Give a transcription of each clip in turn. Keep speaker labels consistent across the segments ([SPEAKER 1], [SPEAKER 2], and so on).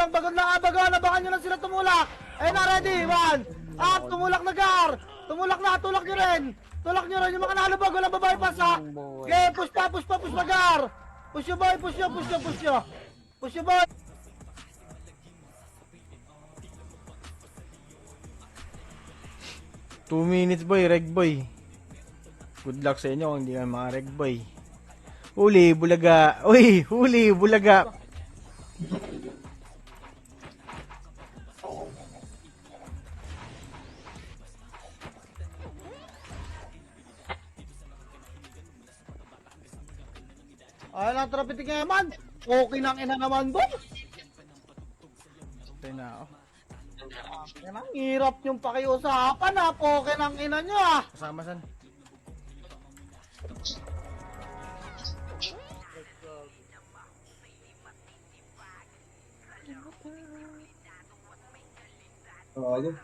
[SPEAKER 1] bagod lang, bagon. Abangan nyo lang sila tumulak. Ayun na, ready. One. Up, tumulak na Gar. Tulak nyo rin. Tulak nyo rin yung mga nalubog. Walang babae pa sa. Okay, push pa na Gar. Push nyo boy, push nyo. Push nyo boy.
[SPEAKER 2] 2 minutes boy, reg boy. Good luck sa inyo kung hindi ka mga reg boy. Huli, bulaga. Uy, huli, bulaga.
[SPEAKER 1] Ay lang, trapitik naman. Okay nang ina naman boy.
[SPEAKER 2] Ito na ako.
[SPEAKER 1] Yan ang hirap yung pakiusapan ha. Okay nang ina nyo ah.
[SPEAKER 2] Kasama san?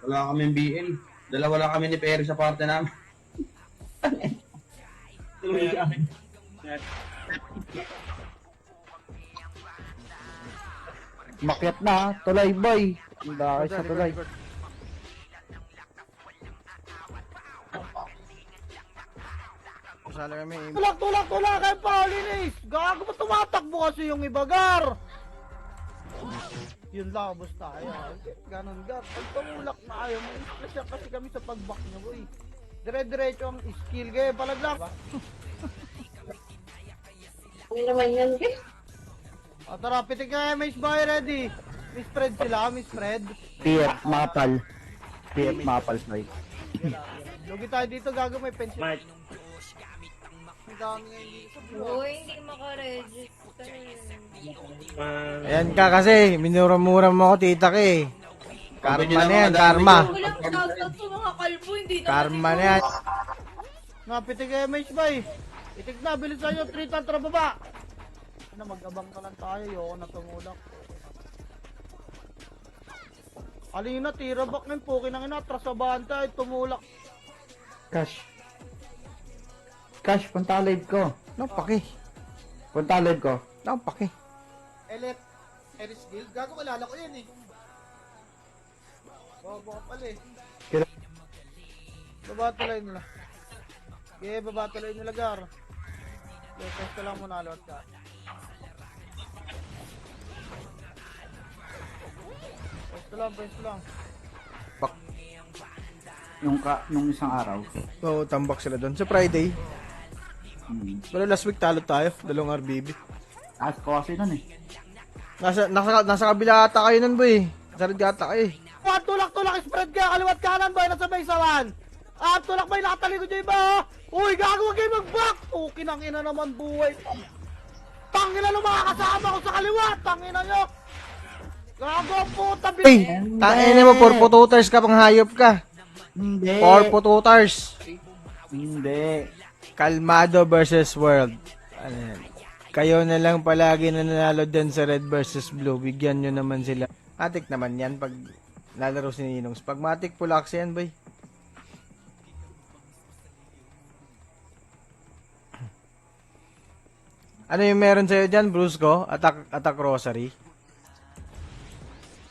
[SPEAKER 3] Wala kaming BL. Dalawa lang kami ni Perry sa parte namin. Tuloy sa akin.
[SPEAKER 4] Makyat na, tulay boy. Ang dahil sa tulay.
[SPEAKER 2] Kasala kami.
[SPEAKER 1] Tulak kay Paulinis. Gago ba tumatakbo kasi yung iba Gar? Yun lang, basta tayo. Ganon Gar. Pag tumulak na ayaw mo, ispresya kasi kami sa pag-back nyo boy. Dire-diretso ang skill kaya palaglag.
[SPEAKER 5] Ano naman yan, guys?
[SPEAKER 1] O tara, pitik nga Miss Boy ready. Miss spread sila, Miss spread.
[SPEAKER 4] PF Mapal. PF Mapal side.
[SPEAKER 1] Lugi tayo dito, gago may pension.
[SPEAKER 3] Mike.
[SPEAKER 1] Ang dami ngayon dito sa buwan.
[SPEAKER 5] Uy, hindi makaregister.
[SPEAKER 2] Ayan ka kasi, minura-mura mo ako tita ka eh. Karma na yan, karma.
[SPEAKER 5] Walang shoutout sa mga kalbo, hindi naman
[SPEAKER 2] Karma na yan.
[SPEAKER 1] Napitig kayo Miss Boy. Itig na, bilisan nyo, 3 tantra baba. Ano, mag-abang ka lang tayo, yoko na tumulak. Alina, tira back ng pukin ng ina, trasabahan tayo, tumulak.
[SPEAKER 4] Cash. Cash, punta live ko.
[SPEAKER 2] Napaki.
[SPEAKER 4] Punta live ko.
[SPEAKER 2] Napaki.
[SPEAKER 1] Elite, Eris Guild, gago kalala ko yan eh. Bobo ka pala eh. Baba tuloy nila. Okay, baba tuloy nila Gar. Okay, test lang muna, lot ka. Pwesto lang.
[SPEAKER 4] Nung isang araw.
[SPEAKER 2] Oo, tambak sila doon. Sa Friday. Pero last week talo tayo. 2 RBB.
[SPEAKER 4] Ask ko kasi nun eh.
[SPEAKER 2] Nasa kabila ata kayo nun boy. Nasa red ata kayo eh.
[SPEAKER 1] Tulak, spread ka, kaliwat kanan boy, nasa baysawan. Tulak boy, nakatalikod yung iba. Uy, gago, wag kayo mag-back. Kinang ina naman buhay. Tangina nung mga kasama ko sa kaliwat. Tangina nyo. Gago, puta.
[SPEAKER 2] Uy, tangina mo, 4 pututers ka, pang hayop ka.
[SPEAKER 4] Hindi.
[SPEAKER 2] 4 pututers.
[SPEAKER 4] Hindi.
[SPEAKER 2] Kalmado versus World. Ano yan? Kayo na lang palagi na nanalo dyan sa Red versus Blue. Bigyan nyo naman sila. Matik naman yan pag lalaro si Ninongs. Pag matik pulaks yan, boy. Ano yung meron sa'yo dyan, Brusco? Attack Rosary?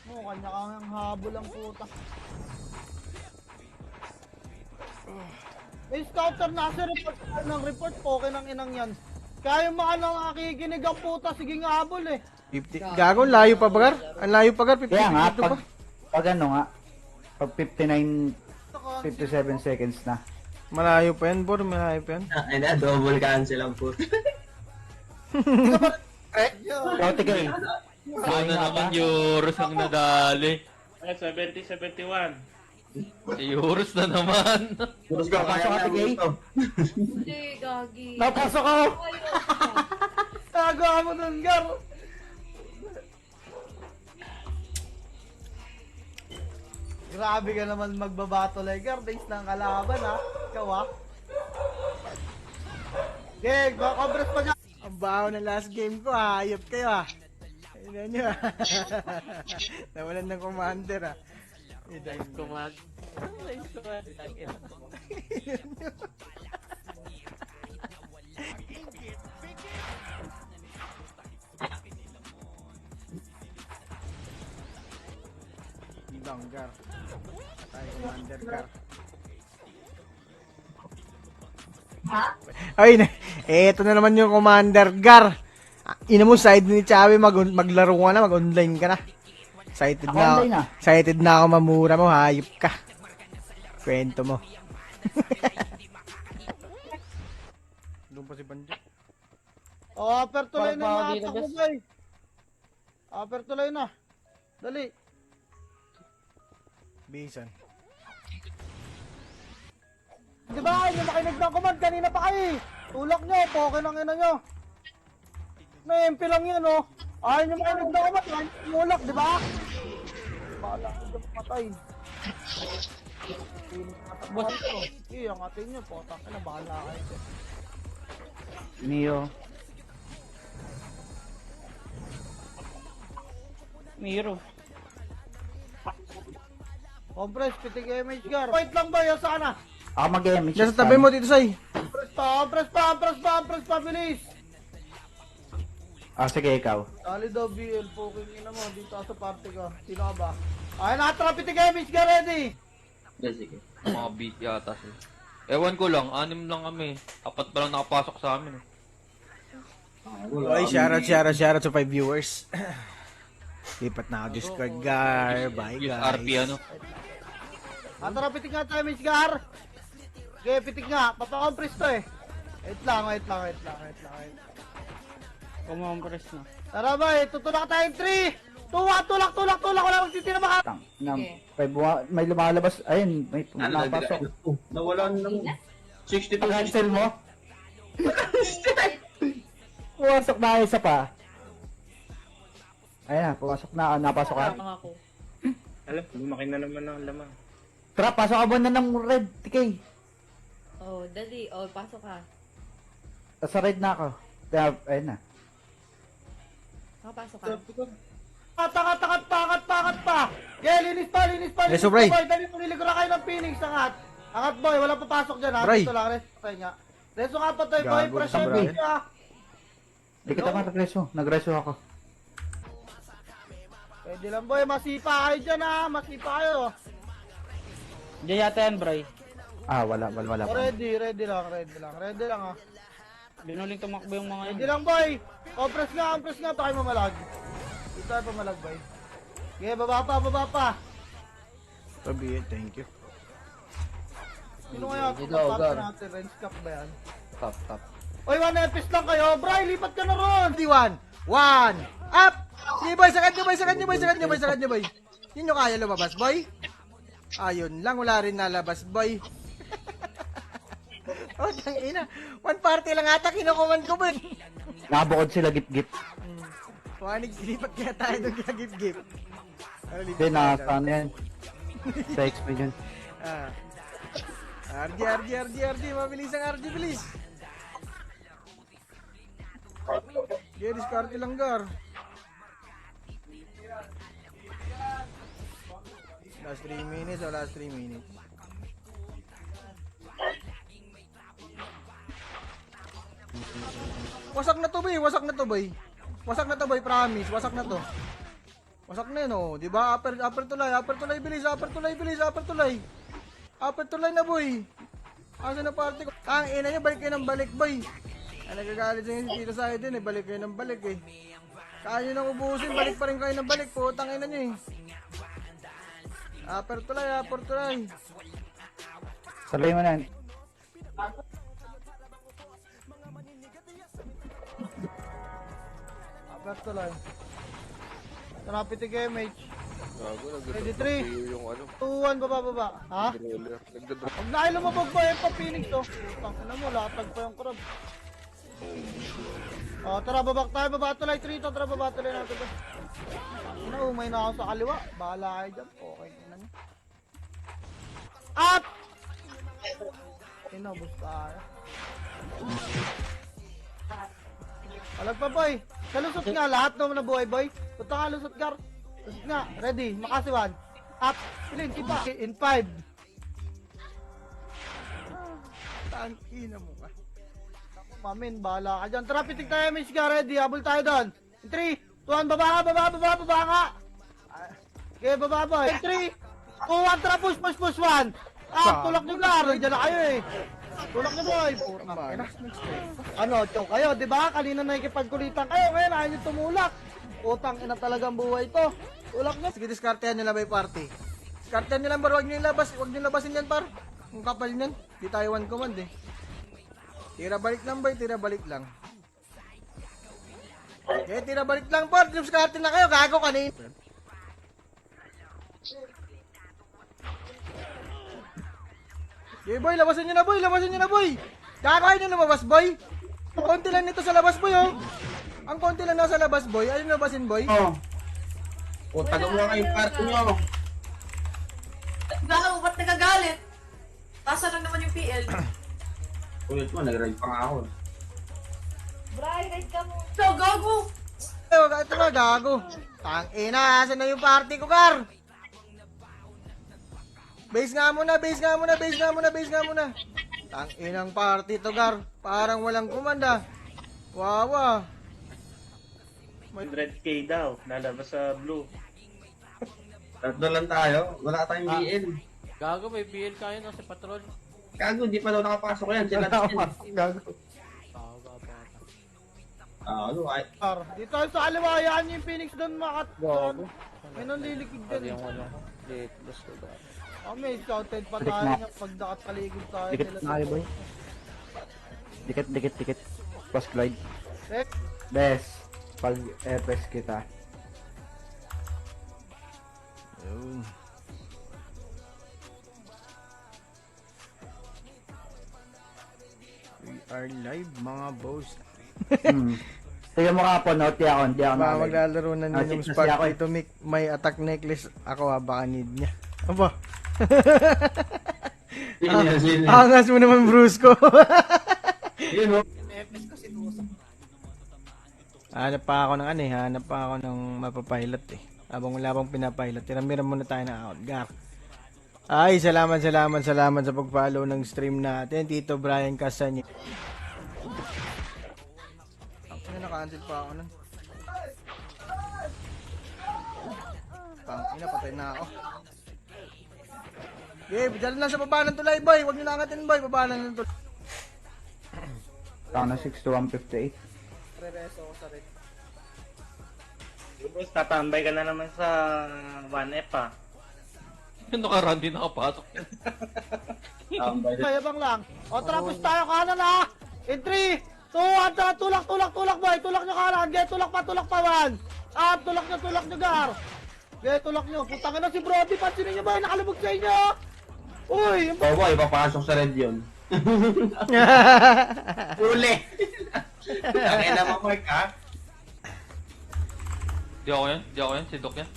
[SPEAKER 1] Kanya-kanyang habol ang puta. May scouter na kasi report ng report po, ng inang yan. Kaya mga nakikinig ang puta, sige nga habol eh.
[SPEAKER 2] 50. Gago, layo pa bagar? Ang layo pa gar? 50,
[SPEAKER 4] Kaya nga,
[SPEAKER 2] 52 pa?
[SPEAKER 4] pag ano nga, pag 59, 57 seconds na.
[SPEAKER 2] Malayo pa yan, Bor. Malayo pa yan.
[SPEAKER 3] Ay na, double cancel ang po.
[SPEAKER 4] Ikaw, tigay.
[SPEAKER 6] Sana naman Euros ang nadali.
[SPEAKER 7] 70-71.
[SPEAKER 6] Si Euros na naman.
[SPEAKER 3] Puros ka, kaya
[SPEAKER 4] Pasok ka,
[SPEAKER 3] na
[SPEAKER 4] Tigay.
[SPEAKER 3] gusto.
[SPEAKER 5] Hindi, gagi.
[SPEAKER 1] Napasok ako! Tagawa mo nun, Gar! Grabe ka naman magbabattle eh, Gar. Base ng kalaban ha. Ikaw ha. Geg, baka cobras pa dyan.
[SPEAKER 2] Ang baho ng last game ko, hayop kayo ha. Ayun nyo ha. Nawalan ng commander ha.
[SPEAKER 7] Nice command. Nice command.
[SPEAKER 2] lang, Gar. Tayo, Commander Gar. Ay, eto na naman yung Commander Gar. Ina mo, side ni Chawi, maglaro ka na, mag-online ka na. Excited
[SPEAKER 4] Ako
[SPEAKER 2] na ako.
[SPEAKER 4] online na.
[SPEAKER 2] Excited na ako mamura mo, hayop ka. Kwento mo. Doon pa si Banjo.
[SPEAKER 1] Oh, upper tuloy na
[SPEAKER 7] Para
[SPEAKER 1] yung
[SPEAKER 7] dito,
[SPEAKER 1] atak mo,
[SPEAKER 7] boss.
[SPEAKER 1] boy. Upper tuloy na. Dali.
[SPEAKER 2] Bisan.
[SPEAKER 1] Di ba? Yung makinig ng command, kanina pa kayo eh. Tulak nyo, poke ng ina nyo. May MP lang yun, oh. Ayaw nyo makinig ng command, yan. Tulak, di ba? Bahala ko dyan patay. Boss. Iya, ang atin nyo, potak ka na, bahala kayo dyan.
[SPEAKER 4] Neo.
[SPEAKER 7] Miro.
[SPEAKER 1] Compress, pitig image gar. Wait lang ba, yun sana?
[SPEAKER 4] Ako mag-MH.
[SPEAKER 2] Diyan sa tabi mo, Tito Sai.
[SPEAKER 1] Compress pa, bilis.
[SPEAKER 4] Ah, sige, ikaw.
[SPEAKER 1] Dali daw, BL, poking ina mo, dito ako sa party ko. Sino ka ba? Ay, nakatra, pitig image gar, ready.
[SPEAKER 3] Sige.
[SPEAKER 6] Mga beat yata siya. Ewan ko lang, 6 lang kami. 4 pa lang nakapasok sa amin.
[SPEAKER 2] Oy, shoutout sa 5 viewers. Lipat na ako Discord, Gar. Bye,
[SPEAKER 6] Yung
[SPEAKER 2] guys.
[SPEAKER 6] RP ano.
[SPEAKER 1] Atara, pitig nga tayo, image gar. Okay, pitig nga, papakompress to eh. Wait lang.
[SPEAKER 7] Kumampress na.
[SPEAKER 1] Tara ba, tutulak tayong 3, 2, 1, tulak, wala magtitina maka.
[SPEAKER 4] Tang. May lumalabas. Ayun, may napasok.
[SPEAKER 3] Nawala na naman. 62, 62.
[SPEAKER 4] Cancel mo? Pumasok na isa pa. Ayun na, pumasok na. Napasok ka.
[SPEAKER 5] Parang ako.
[SPEAKER 7] Alam, lumaki na naman ang lamang.
[SPEAKER 4] Tara, pasok ka muna ng red, TK.
[SPEAKER 5] Oh, dali. Oh, pasok ka.
[SPEAKER 4] Sa red na ako. Kaya, ayun na.
[SPEAKER 5] Nakapasok ka.
[SPEAKER 1] Angat pa. Okay, linis pa.
[SPEAKER 2] Reso, Bray.
[SPEAKER 1] Boy, dali mo niligura kayo ng Phoenix, angat boy, wala papasok dyan ha.
[SPEAKER 2] Bray.
[SPEAKER 1] Dito lang, reso tayo nga. Reso nga pa tayo boy,
[SPEAKER 2] Gago
[SPEAKER 1] press
[SPEAKER 2] sa Bray.
[SPEAKER 1] image ha.
[SPEAKER 4] Hindi kita nagreso. Nagreso ako.
[SPEAKER 1] Pwede lang boy, masipa kayo dyan ha, masipa kayo.
[SPEAKER 7] Diyan yata yan, Bray.
[SPEAKER 4] Ah, wala
[SPEAKER 1] Oh,
[SPEAKER 4] pa.
[SPEAKER 1] ready lang ha.
[SPEAKER 7] Binuling tumakbo yung mga
[SPEAKER 1] Ready lang boy. Compress nga, pa kayo mamalag. Dito tayo pamalag boy. Okay, baba pa.
[SPEAKER 2] Sabi, thank you.
[SPEAKER 1] Sino kaya kapaparte natin? Range cap ba yan?
[SPEAKER 6] Top.
[SPEAKER 1] Oy, 1 epic lang kayo. Bray, lipat ka na ron.
[SPEAKER 2] 1, up! Sige boy, sakad nyo boy. Yun nyo kaya lumabas boy? Ayun lang, wala rin nalabas boy. Oh, tangina. One party lang ata kinukuman ko boy.
[SPEAKER 4] Nakabukod sila gip-gip.
[SPEAKER 2] Wanig, silipat kaya tayo doon kaya gip-gip.
[SPEAKER 4] Hindi, nasa ano yan. Sa XP yun.
[SPEAKER 2] Ah. RG, mabilis ang RG, bilis. Yeah, discard lang, Gar. Last 3 minutes o last 3 minutes? Wasak na to, boy. Promise. Wasak na to. Wasak na yun, oh. Diba? Upper tulay, bilis. Upper tulay na, boy. Asa na party ko? Ang ina nyo, balik kayo ng balik, boy. Ay, nagagalit sa inyo si Tito Sai din, eh. Balik kayo ng balik, eh. Kaya nyo nang ubusin, balik pa rin kayo ng balik. Putang ina nyo, eh. Upper tulay.
[SPEAKER 4] Salay mo na yan.
[SPEAKER 1] Upper tulay. Tarapitig image. Ready 3, 2, 1, baba. Ha? Huwag na kayo lumabag ba yung pa-Phoenix to. Tangina mo, latag pa yung crab. Oh, tara, baba tulay 3 to. Tara, baba tulay natin to. Umay na ako sa kaliwa. Bahala kayo dyan. Okay, ina nyo. Up! Inobos tayo. Alag pa, boy. Kalusot nga lahat ng nabuhay, boy. Punta nga, lusot, Gar. Lusot nga. Ready. Makasiwan. Up. Pilin, kipa. In 5.
[SPEAKER 2] Tangina mo ka.
[SPEAKER 1] Mamin, bahala ka dyan. Tara, pitig tayo, Miss Gar. Ready. Habol tayo doon. In 3, 2, 1. Baba nga. Okay, baba, boy. In 3, 1 tara, push, push, push, 1. Tulak nyo gar, nandiyan na kayo eh. Tulak nyo boy. Ano, choke kayo, di ba? Kanina nakikipagkulitan kayo, ngayon ayaw nyo tumulak. Utang ina talagang buhay to. Tulak nyo.
[SPEAKER 2] Sige, diskartehan nyo lang by party. Diskartehan nyo lang, par. Huwag nyo ilabas. Huwag nyo labasin yan, par. Ang kapal nyan. Di tayo one command eh. Tira balik lang, boy. Tira balik lang. Okay, tira balik lang, par. Diskartehan na kayo. Gago kanina. Okay, boy. Labasin nyo na, boy. Labasin nyo na, boy. Kakain nyo lumabas, boy. Ang konti lang nito sa labas, boy, oh. Ang konti lang nasa labas, boy. Ayun labasin, boy.
[SPEAKER 3] Oh. O, taga mo kayong party nyo.
[SPEAKER 8] Gago, ba't nagagalit? Tasa lang naman yung PL.
[SPEAKER 3] Ulit mo, nag-ride pa nga ako.
[SPEAKER 5] Bray, ride ka mo.
[SPEAKER 8] So, gago!
[SPEAKER 2] Ito na, gago. Tangina, asan na yung party ko, Gar? Base nga muna, base nga muna, base nga muna, base nga muna. Tanginang party to, Gar. Parang walang kumanda. Wawa.
[SPEAKER 7] 100k daw, lalabas sa blue.
[SPEAKER 3] Tatlo lang tayo. Wala tayong BL.
[SPEAKER 9] Gago, may BL kayo no, si Patrol.
[SPEAKER 3] Gago, di pa daw nakapasok yan. Sila
[SPEAKER 4] Gago.
[SPEAKER 3] ano, ay.
[SPEAKER 1] Dito tayo sa kaliwa, yan yung Phoenix doon makat. May nanlilikig
[SPEAKER 9] Pwede
[SPEAKER 1] din.
[SPEAKER 9] yung wala. Late, let's go back.
[SPEAKER 1] May scouted pa
[SPEAKER 4] Dikit
[SPEAKER 1] tayo
[SPEAKER 4] na.
[SPEAKER 1] niya pag nakataligid tayo.
[SPEAKER 4] Dikit na kayo, boy. Dikit. Post glide.
[SPEAKER 1] Sek,
[SPEAKER 4] Bes. Pag press kita.
[SPEAKER 2] Ayun. We are live, mga boss.
[SPEAKER 4] Tingnan mo ka po, no? Di ako
[SPEAKER 2] Baka
[SPEAKER 4] nalagay.
[SPEAKER 2] maglalaro na
[SPEAKER 4] Ah,
[SPEAKER 2] ninong
[SPEAKER 4] check na
[SPEAKER 2] spot
[SPEAKER 4] siya ako eh.
[SPEAKER 2] dito, Mick. May attack necklace. Ako ha, baka need niya. Aba.
[SPEAKER 3] Sino.
[SPEAKER 2] Angas mo naman, Brusco.
[SPEAKER 3] Yun, oh.
[SPEAKER 2] Hanap pa ako ng hanap pa ako ng mapapilot eh. Habang wala pang pinapilot, tiramira muna tayo ng outgar. Ay, salamat sa pag-follow ng stream natin, Tito Brian Casanya. Ang naka-cancel pa ako nun. Tangina, patay na ako. Okay, dala na sa baba ng tulay, boy. Huwag nyo nangatin, boy. Baba na ng tulay.
[SPEAKER 4] Tao na 6 to 158.
[SPEAKER 7] Boss, tatambay ka na naman sa 1F ah.
[SPEAKER 6] Yung nakaraan din nakapasok.
[SPEAKER 1] mayabang lang. O tara, push tayo kanan ha. In 3, 2, 1, tara, tulak boy. Tulak nyo kanan. Get, tulak pa, 1. Tulak nyo, Gar. Get, tulak nyo. Putangin na si Brody. Pansinin nyo ba? Nakalubog sa inyo. Uy, yung
[SPEAKER 3] Oh boy, papasok sa red yun. Uli! Tangin na mo, Mark, ha?
[SPEAKER 6] Di ako yan, si Doc yan.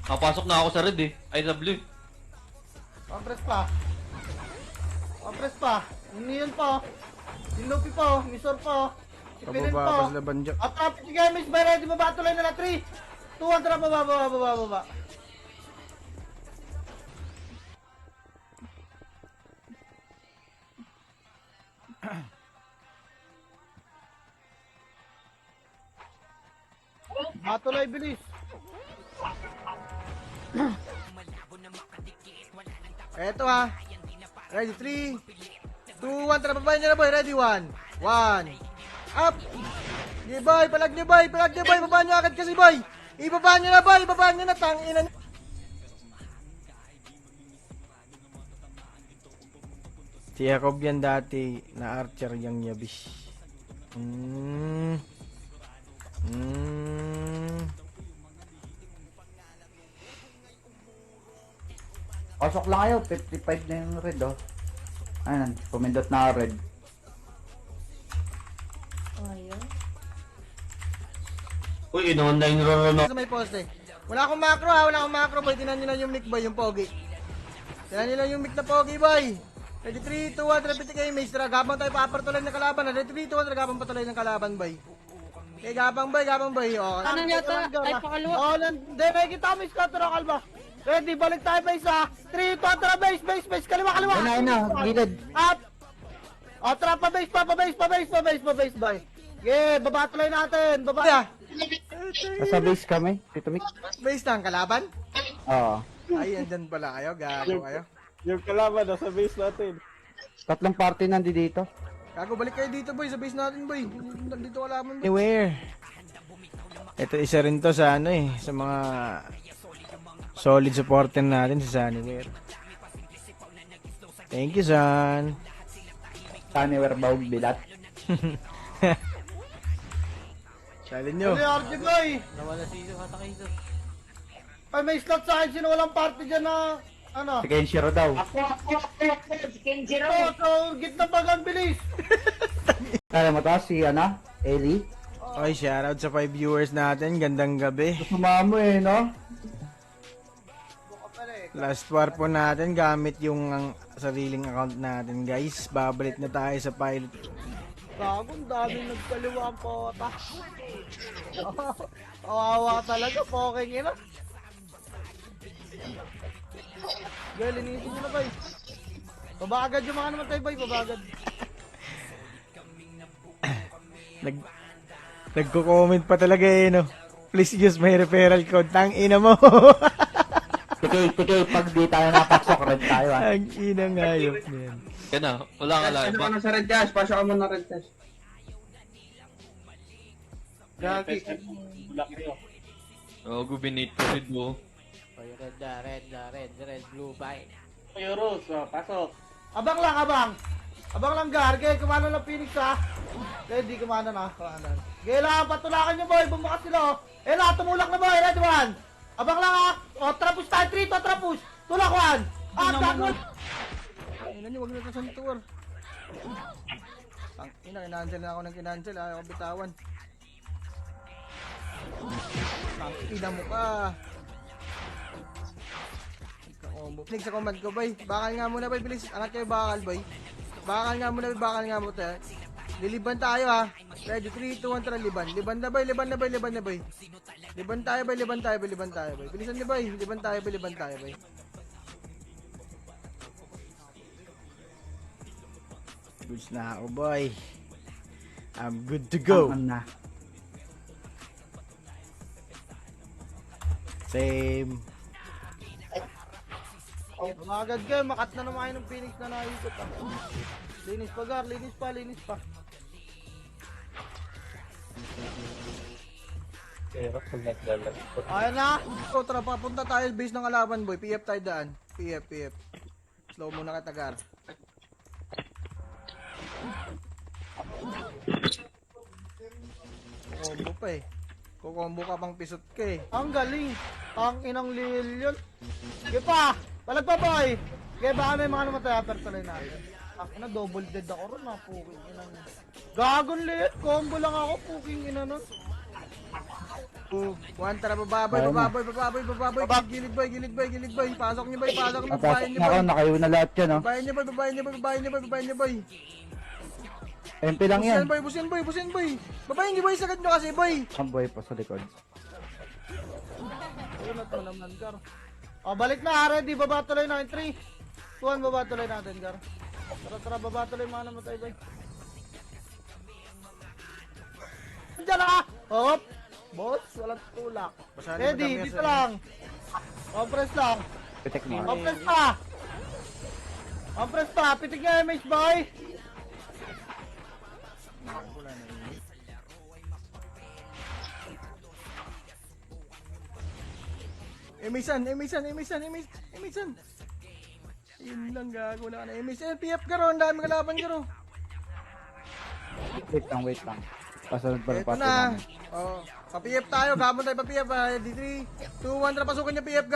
[SPEAKER 6] Nakapasok na ako sa red eh. Ay, sa blue.
[SPEAKER 1] Compress pa. Yung Neon pa. Yung Luffy pa. Misor pa. Si Pirin
[SPEAKER 2] Pababa pa
[SPEAKER 1] pa.
[SPEAKER 2] sila banjo.
[SPEAKER 1] At traffic si Gamis. By ready, baba tuloy na 3, 2, 1, tara, baba. Matuloy, bilis.
[SPEAKER 2] Eto ha. Ready, 3, 2, 1. Tara, babayin nyo na, boy. Ready, 1. Up! Sige, boy. Palag nyo, boy. Babaan nyo agad kasi, boy. Ibabaan nyo na, boy. Ibabaan nyo na. Tanginan. Si Jacob yan dati na archer yung yabish.
[SPEAKER 4] Pasok lang kayo, 55 na yung red, oh. Ayan, pumindot na red.
[SPEAKER 5] Ayun.
[SPEAKER 3] Uy, ino-online Rorono.
[SPEAKER 2] Sa may poste. Wala akong macro ha. Wala akong macro, boy. Tinan nyo lang yung mic, boy. Yung pogi. Tinan nyo lang yung mic na pogi, boy. Ready, 3, 2, 1. Repeat kayo, Mace. Tara, gabang tayo papartuloy ng kalaban. Ready, 3, 2, 1. Tara, gabang patuloy ng kalaban, boy. Okay, gabang, boy. Oh,
[SPEAKER 1] Kanan yata. Ay, pakaliwa. Oo, hindi, nakikita kami sa tara, kalma. Ready, balik tayo base ha. 3, 2, tara, base. Kaliwa.
[SPEAKER 4] Ayun, gilid.
[SPEAKER 1] Up. O, tara, pa-base, boy. Yeah, baba tuloy natin. Baba.
[SPEAKER 2] yeah.
[SPEAKER 4] Nasa base kami, Tito Mick.
[SPEAKER 2] Base na ang kalaban.
[SPEAKER 4] Oo.
[SPEAKER 2] Ay, andyan pala kayo. Gago kayo.
[SPEAKER 7] Yung kalaban, nasa base natin.
[SPEAKER 4] Tatlong party nandito dito.
[SPEAKER 2] Gago, balik kayo dito, boy. Sa base natin, boy. Dito wala man, boy. Anywhere. Ito, isa rin to sa ano eh. Sa mga solid supporter natin sa Sunnywear. Thank you, son.
[SPEAKER 4] Sunnywear Baug Bilat.
[SPEAKER 2] Salin nyo.
[SPEAKER 1] Ano RJ boy?
[SPEAKER 9] Nawala si Iso, hata kay Iso.
[SPEAKER 1] Ay, may slot sa akin. Sino walang party dyan na, ano?
[SPEAKER 4] Si Kenshiro daw.
[SPEAKER 1] So, gitna pag ang bilis.
[SPEAKER 4] Kaya mo to, si Ellie.
[SPEAKER 2] Oy, shoutout sa 5 viewers natin. Gandang gabi.
[SPEAKER 4] Sumamo eh, no?
[SPEAKER 2] Last war po natin gamit yung sariling account natin, guys. Babalik na tayo sa pilot.
[SPEAKER 1] Gago, ang daming nagkaliwa ang pota. Kawawa talaga, poking ina. Girl, inisin nyo na, boy. Babagad yung mga naman tayo, boy. Babagad.
[SPEAKER 2] Nagko-comment pa talaga eh, no? Please use my referral code. Tang ina mo.
[SPEAKER 4] Tikil, pag di tayo napasok, red tayo ah.
[SPEAKER 2] Ang ina ngayop niyan.
[SPEAKER 6] Yan na, wala ka lang.
[SPEAKER 3] Ano ka na sa red cash? Pasok ka muna red cash.
[SPEAKER 1] Gagi.
[SPEAKER 7] Bulak nyo.
[SPEAKER 6] Oh, gubinate ko si Duo.
[SPEAKER 9] Oy, red, blue, bye.
[SPEAKER 7] Euros, pasok.
[SPEAKER 1] Abang lang, abang. Abang lang, Gar. Kaya kumano ng Phoenix, ha? Kaya di kumano na. Kaya lang, patulakan nyo, boy. Bumukas sila, oh. Eh na, tumulak na, boy. Red one. Abang lang, ha? O, trapus tayo. 3 to, trapus. Tulak one. Gagawin.
[SPEAKER 2] Ina nyo, wag na sa tour. Tang ina, kinancel na ako ng kinancel. Ayaw ko bitawan. Tang ina mo ka. Click sa command ko, boy. Bakal nga muna, boy. Bilis. Angat kayo bakal, boy. Bakal nga muna, boy. Bakal nga muna. Liliban tayo, ha. Ready, 3, 2, 1, tara, liban. Liban na, boy. Liban na, boy. Liban na, boy. Liban tayo, boy. Liban tayo, boy. Liban tayo, boy. Bilisan niyo, boy. Liban tayo, boy. Liban tayo, boy. Goods na ako, boy. I'm good to go.
[SPEAKER 4] Na.
[SPEAKER 2] Same.
[SPEAKER 1] Magagad kayo. Makat na naman kayo ng Phoenix na naikot, ha? Linis pa, Gar. Linis pa, linis pa. Ayan na.
[SPEAKER 2] So, tara, papunta tayo base ng kalaban, boy. PF tayo daan. PF. Slow muna kita, Gar. Combo pa eh. Kukombo ka pang pisot ka eh.
[SPEAKER 1] Ang galing. Ang inang lil yun. Sige pa. Balag pa, boy. Kaya baka may mga namatay after tuloy natin. Ang ina, double dead ako ron, ha. Puking inang. Gagon liit. Combo lang ako. Puking ina nun.
[SPEAKER 2] One, tara, bababoy. Gilid boy. Pasok niyo, boy. Babayin
[SPEAKER 4] Napasok
[SPEAKER 2] niyo,
[SPEAKER 4] na ako,
[SPEAKER 2] boy.
[SPEAKER 4] nakayo na lahat yan, oh.
[SPEAKER 2] Babayin niyo, boy.
[SPEAKER 4] MP lang yan.
[SPEAKER 2] Busin, boy. Babayin niyo, boy. Sagad niyo kasi, boy.
[SPEAKER 4] Ang boy pa sa likod.
[SPEAKER 1] Ayun na to naman, Gar. O, balik na. Ready. Baba tuloy na. 3, 2, 1. Baba tuloy natin, Gar. Tara. Baba tuloy mga namatay, boy. Diyan na ka. Hop. Boss, walang tulak.
[SPEAKER 2] Basahin mo
[SPEAKER 1] Ready,
[SPEAKER 2] dami
[SPEAKER 1] dito
[SPEAKER 2] yan,
[SPEAKER 1] lang. Compress lang.
[SPEAKER 4] Pitek mo.
[SPEAKER 1] Compress pa. Compress pa. Pitik nga MH, boy.
[SPEAKER 2] Emisan. Yun lang, gago na ka na. Emisan, PF garo. Ang dami kalaban garo.
[SPEAKER 4] Wait lang. Pasunod pa
[SPEAKER 2] Ito na. Oh, pa-PF tayo. Gamon tayo pa-PF. Ready, 3, 2, 1. Tara, pasukin niyo PF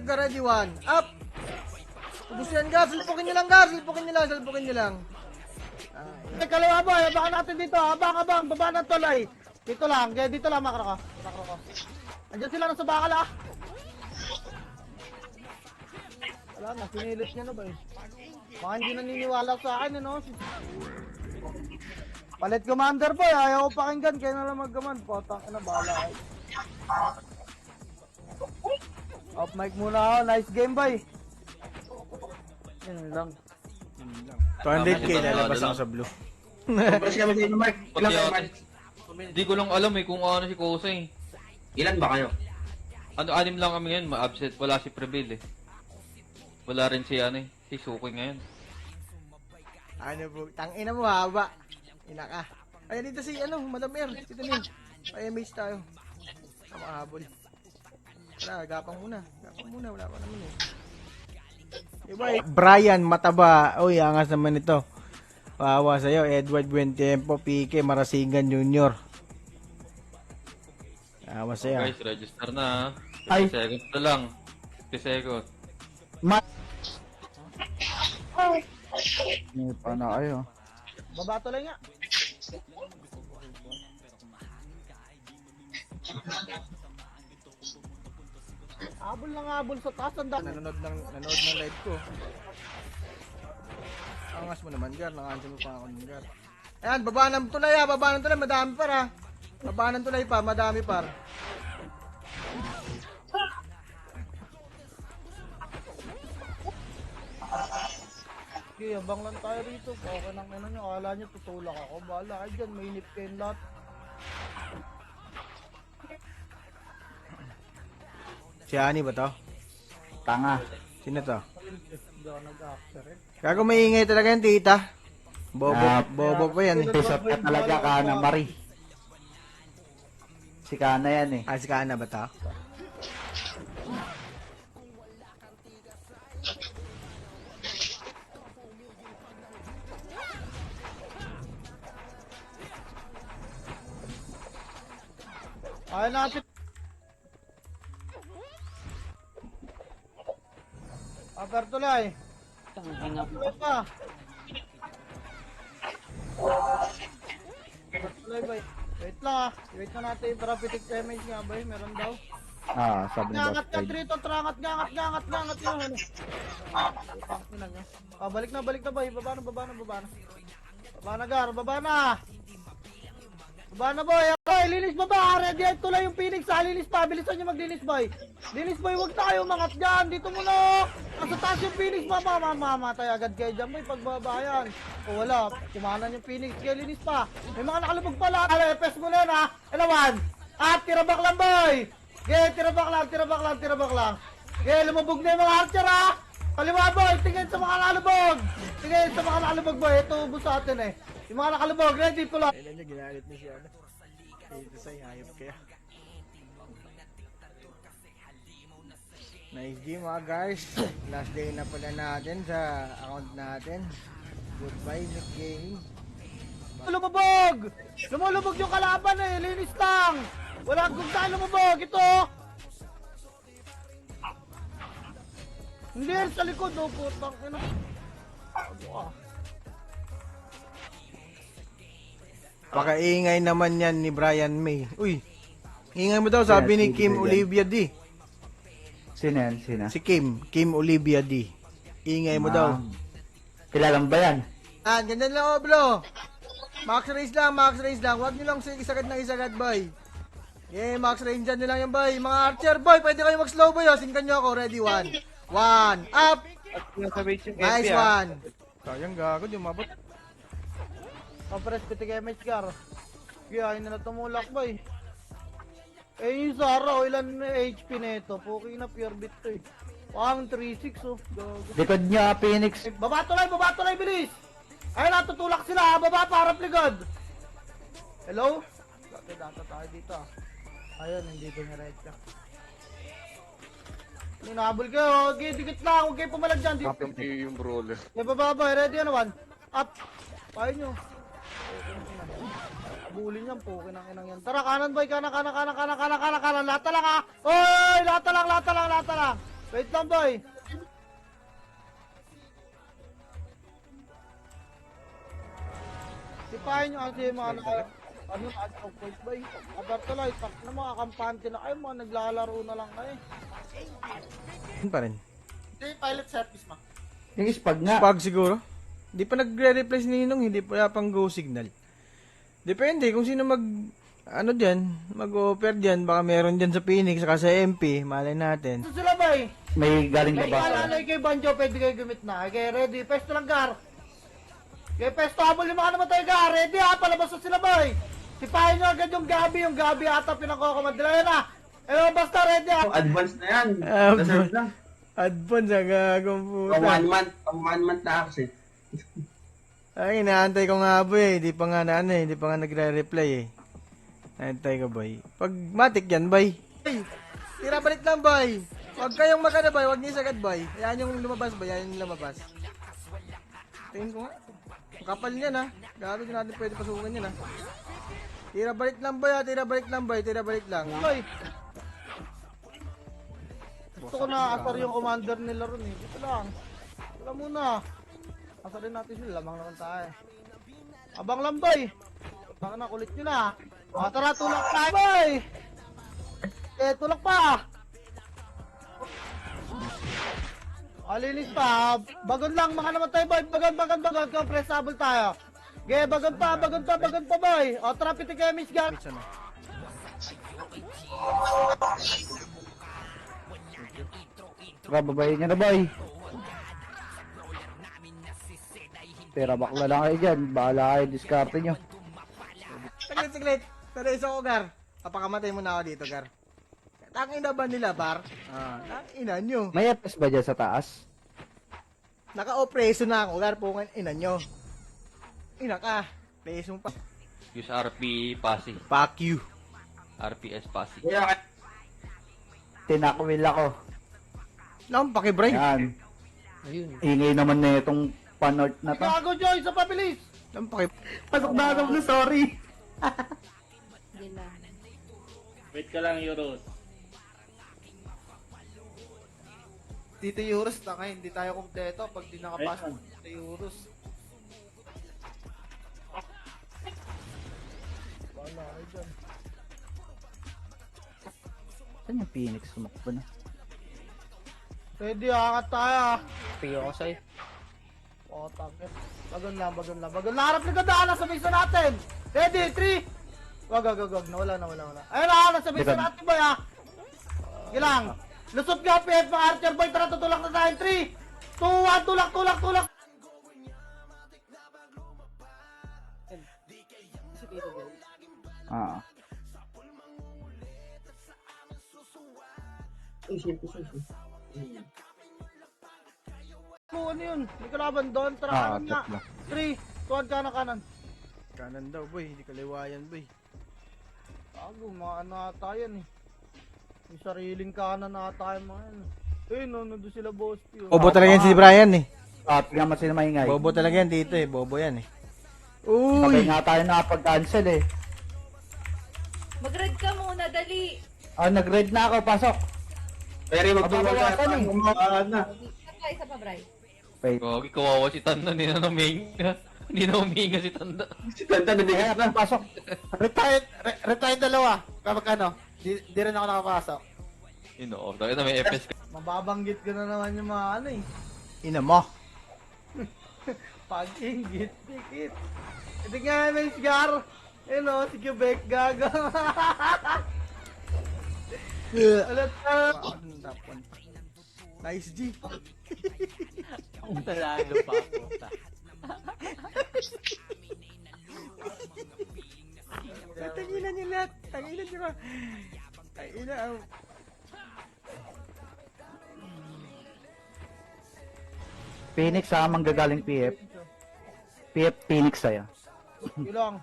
[SPEAKER 2] gar. Ready, 1. Up. Ubus yan, gar. Silpukin niyo lang, gar. Silpukin niyo lang.
[SPEAKER 1] Kaliwa, boy. Baka natin dito. Abang. Baba ng tulay. Dito lang. Kaya dito lang, makro ko. Andiyan sila nasa bakal, ah. Wala na. Sinilit niya na, boy. Baka hindi naniniwala sa akin, no? Palit commander, boy. Ayaw ko pakinggan. Kaya na lang mag-command. Potang ina, bahala kayo. Off mic muna ako. Nice game, boy. Yun lang.
[SPEAKER 2] 200k lalabas ako sa blue.
[SPEAKER 3] Compress kami sa inyo, Mark.
[SPEAKER 6] Pati
[SPEAKER 3] Ilan kayo,
[SPEAKER 6] ako.
[SPEAKER 3] Mark?
[SPEAKER 6] Hindi ko lang alam eh kung ano si Kosa eh.
[SPEAKER 3] Ilan ba kayo?
[SPEAKER 6] Anim lang kami ngayon, ma-absent. Wala si Prevail eh. Wala rin si si Suki ngayon.
[SPEAKER 2] Ano po? Tangina mo haba. Ina ka. Ay, dito si Madam Air. Dito niyo. Ay, MH tayo. Makahabol. Tara, gapang muna. Wala pa naman eh. Diba, Brian Mataba. Uy, angas naman ito. Wawa sa'yo. Edward Buentiempo, PK, Marasingan Jr. Awa sa'yo.
[SPEAKER 6] Guys, register na.
[SPEAKER 4] Ay.
[SPEAKER 6] 50 seconds na lang. 50 seconds.
[SPEAKER 4] May pa na kayo.
[SPEAKER 1] Baba tuloy nga. Habol sa taas.
[SPEAKER 2] Nanonood ng live ko. Angas mo naman, Gar. Nakaansin mo pa ako ng Gar. Ayan, baba ng tulay ha. Baba ng tulay. Madami par ha. Baba ng tulay pa. Madami par.
[SPEAKER 1] Okay, abang lang tayo rito. Okay nang nyo. Akala nyo tutulak ako. Bahala kayo dyan. Mainip kayong lahat.
[SPEAKER 2] Si Ani ba to?
[SPEAKER 4] Tanga.
[SPEAKER 2] Sino to?
[SPEAKER 1] Hindi ako nag-after eh.
[SPEAKER 2] Kago maingay talaga yan, tita.
[SPEAKER 4] Ah,
[SPEAKER 2] Bobo pa yan eh.
[SPEAKER 4] Pisot ka talaga ka na Marie. Si Kana yan eh.
[SPEAKER 2] Si Kana ba to?
[SPEAKER 1] Ayaw natin. Aper tuloy. Tuloy pa. Tuloy ba? Wait lang ah. Wait na natin yung therapeutic damage nga ba? Meron daw.
[SPEAKER 4] Sabi ni Boss
[SPEAKER 1] Ngangat ka
[SPEAKER 4] Clyde.
[SPEAKER 1] trito, trangat, ngangat yun. Balik na boy. Baba na. Baba na Gar, baba na. Baba na boy. Okay, linis baba. Ready ay tuloy yung Phoenix ha. Linis pa. Bilisan nyo maglinis boy. Linis boy, huwag na kayo mangat dyan. Dito muna. Nasa taas yung Phoenix. Mamatay agad kayo dyan boy. Pagbabayan. O wala. Kumanan yung Phoenix. Kaya linis pa. May mga nakalubog pala. Epes mo na yun ha. Elawan. At tirabak lang boy. Okay, tirabak lang. Okay, lumubog na yung mga archer ha. Kaliwa boy. Tingin sa mga nakalubog boy. Ito ubos sa atin eh. Yung mga nakalubog. Ready po lang.
[SPEAKER 2] Kailan niya ginalit na siya. Dito sa hayop kaya. Nice game mga guys. Last day na pala natin sa account natin. Goodbye Nick Game.
[SPEAKER 1] Lumulubog yung kalaban eh. Linis lang. Wala kung saan lumubog. Ito. Hindi yan sa likod. Oh, putang ina.
[SPEAKER 2] Pakaingay naman yan ni Brian May. Uy, ingay mo daw sabi ni Kim Olivia D.
[SPEAKER 4] Sino yan? Sino?
[SPEAKER 2] Si Kim Olivia D. Ingay mo daw.
[SPEAKER 4] Kilala mo ba yan?
[SPEAKER 2] Ganyan lang oh bro. Max race lang. Huwag nyo lang isagad na isagad boy. Yeah, max range dyan nyo lang yan boy. Mga archer boy, pwede kayo mag-slow boy oh. Singkan nyo ako. Ready, 1, up. Nice one. Sayang gago, di umabot.
[SPEAKER 1] Compress pitik MH Gar. Kaya na tumulak boy. Eh yung Zara, ilan HP na ito? Puki na pure bit to eh. Pang 3-6 oh. Gago.
[SPEAKER 4] Likod niya, Phoenix.
[SPEAKER 1] Baba tuloy, bilis! Ay, natutulak sila, baba para pligod! Hello? Data tayo dito ah. Ayun, hindi ko nirecha. Ninabol kayo, okay, dikit lang, huwag kayo pumalag dyan.
[SPEAKER 6] Yung brawler.
[SPEAKER 1] Okay, baba, ready ano, 1. Up! Payo nyo. Abulin yan, pukin ang inang yan. Tara, kanan boy, kanan. Lata lang ah! Oy, lata lang! Wait lang boy! Sipahin nyo kasi yung mga point boy. Abertolay, tak na mga kampante na kayo, mga naglalaro na lang kayo.
[SPEAKER 2] Yun pa rin.
[SPEAKER 1] Hindi, pilot service ma.
[SPEAKER 4] Yung spag nga.
[SPEAKER 2] Spag siguro. Hindi pa nagre-reply si Ninong, hindi pa pang go signal. Depende kung sino mag-offer dyan, baka meron dyan sa Phoenix, saka sa MP, malay natin.
[SPEAKER 1] Ito sila boy!
[SPEAKER 4] May galing
[SPEAKER 1] May
[SPEAKER 4] ba ba?
[SPEAKER 1] kalalay kay Banjo, pwede kayo gumit na. Okay, ready? Pesto lang, Gar. Okay, pesto, habol yung mga naman tayo, Gar. Ready ha, palabas na sila, boy. Sipahin nyo agad yung Gabi ata pinako-command. Dala na. Eh, basta ready ah.
[SPEAKER 3] Advance na yan.
[SPEAKER 2] Advance.
[SPEAKER 3] Reserve na.
[SPEAKER 2] Advance ang gagawang puta.
[SPEAKER 3] Pang 1 month na access.
[SPEAKER 2] Ay, inaantay ko nga boy, hindi pa nga na ano eh, hindi pa nga nagre-reply eh. Naantay ko boy. Pag matik yan boy. Ay, tira balik lang boy. Huwag kayong magana boy, huwag niyo sagad boy. Yan yung lumabas boy, yan yung lumabas. Tingin ko nga. Ang kapal niyan ha. Gago din natin pwede pasukan yan ha. Tira balik lang boy ha, tira balik lang boy, tira balik lang.
[SPEAKER 1] Boy. Gusto ko na asar yung commander nila ron eh. Ito lang. Wala muna. Asarin natin sila, lamang naman tayo. Abang lang boy. Baka na kulit nyo na. O tara, tulak tayo boy. Eh, tulak pa. Alinis pa. Bagon lang, maka naman tayo boy. Bagon. Compressable tayo. Okay, bagon pa boy. O tara, pitik kayo miss gang.
[SPEAKER 4] Bababayin nyo na boy. Pera bakla lang kayo dyan. Bahala kayo, diskarte nyo.
[SPEAKER 2] Saglit. Pero isa ko gar. Papakamatay mo na ako dito gar. Tangin na ba nila par? Tangina nyo.
[SPEAKER 4] May FPS ba dyan sa taas?
[SPEAKER 2] Naka-opreso na ako gar, pungan ina nyo. Ina ka. Preso mo pa.
[SPEAKER 6] Use RP Pasi.
[SPEAKER 2] Fuck you.
[SPEAKER 6] RPS Pasi.
[SPEAKER 3] Kaya
[SPEAKER 4] Tinakwil ako.
[SPEAKER 2] Lang pakibray.
[SPEAKER 4] Yan.
[SPEAKER 9] Ayun.
[SPEAKER 4] Ingay naman na itong panort na to.
[SPEAKER 1] Gago Joy, sa pabilis.
[SPEAKER 2] Lang pakib.
[SPEAKER 4] Pasok na ako na, sorry.
[SPEAKER 5] Hindi lang.
[SPEAKER 7] Wait ka lang, Euros.
[SPEAKER 1] Dito Euros na ngayon, hindi tayo kumpleto pag di nakapasok sa Euros. Wala kayo dyan.
[SPEAKER 4] Saan yung Phoenix sumakbo na?
[SPEAKER 1] Ready, hakat tayo ah.
[SPEAKER 9] Piyo ko sa'yo.
[SPEAKER 1] O, takit. Bagon lang. Harap na gandaan, nasa base na natin. Ready, 3. Wag. Nawala. Ayun na, nasa base na natin boy ah. Sige lang. Lusot nga, PF, mga Archer boy. Tara, tutulak na tayo. 3, 2, 1, tulak.
[SPEAKER 4] Ah.
[SPEAKER 1] Ano yun? May kalaban doon. Tara, kanan nga.
[SPEAKER 4] tatlo.
[SPEAKER 1] 3, tuwad ka na kanan.
[SPEAKER 2] Kanan daw boy, hindi kaliwayan boy.
[SPEAKER 1] Bago, mga ano ata yan eh. May sariling kanan na ata yung mga yan. Eh, nandun sila boss.
[SPEAKER 2] Bobo talaga yan si Brian eh.
[SPEAKER 4] Tingnan mo sila maingay.
[SPEAKER 2] Bobo talaga yan dito eh, bobo yan eh.
[SPEAKER 4] Sabay
[SPEAKER 2] Uy!
[SPEAKER 4] nga tayo nakapag-cancel eh.
[SPEAKER 5] Mag-red ka muna, dali.
[SPEAKER 4] Nag-red na ako, pasok.
[SPEAKER 3] Pero
[SPEAKER 4] Mababawasan eh.
[SPEAKER 3] na.
[SPEAKER 5] Isa pa, Bray.
[SPEAKER 4] Wait.
[SPEAKER 6] Gogi, kawawa si Tanda. Hindi na huminga. Hindi na huminga si Tanda.
[SPEAKER 3] Si Tanda na
[SPEAKER 4] Kaya
[SPEAKER 3] na.
[SPEAKER 4] pasok.
[SPEAKER 1] Retire dalawa. Kapag ano, di rin ako nakapasok.
[SPEAKER 6] Yun o, dahil na may FS ka.
[SPEAKER 1] Mababanggit ko na naman yung mga ano eh.
[SPEAKER 2] Ina mo.
[SPEAKER 1] Pag-inggit, tikit. Ito nga may cigar. Hello, si Quebec gaga. Alat
[SPEAKER 2] Nice G.
[SPEAKER 9] Talalo pa puta.
[SPEAKER 2] Tanginan niyo lahat. Tanginan niyo ba? Tanginan.
[SPEAKER 4] Phoenix sa manggagaling PF. PF Phoenix saya.
[SPEAKER 1] Ilong.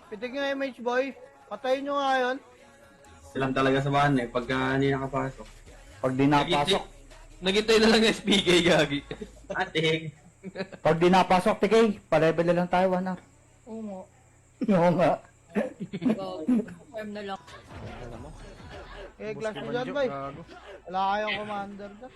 [SPEAKER 1] Pitig nga MH boy. Patayin nyo nga yun.
[SPEAKER 3] Silang talaga sa bahan eh, pagka hindi nakapasok.
[SPEAKER 4] Pag di napasok,
[SPEAKER 6] Naghintay na lang ng SPK, Gagi.
[SPEAKER 3] Ating.
[SPEAKER 4] pag di napasok, tikay, pa-level na lang tayo, 1 hour.
[SPEAKER 5] Oo.
[SPEAKER 4] Oo nga.
[SPEAKER 5] Confirm na lang.
[SPEAKER 1] Eh, glass mo dyan boy. Wala kayong commander dyan.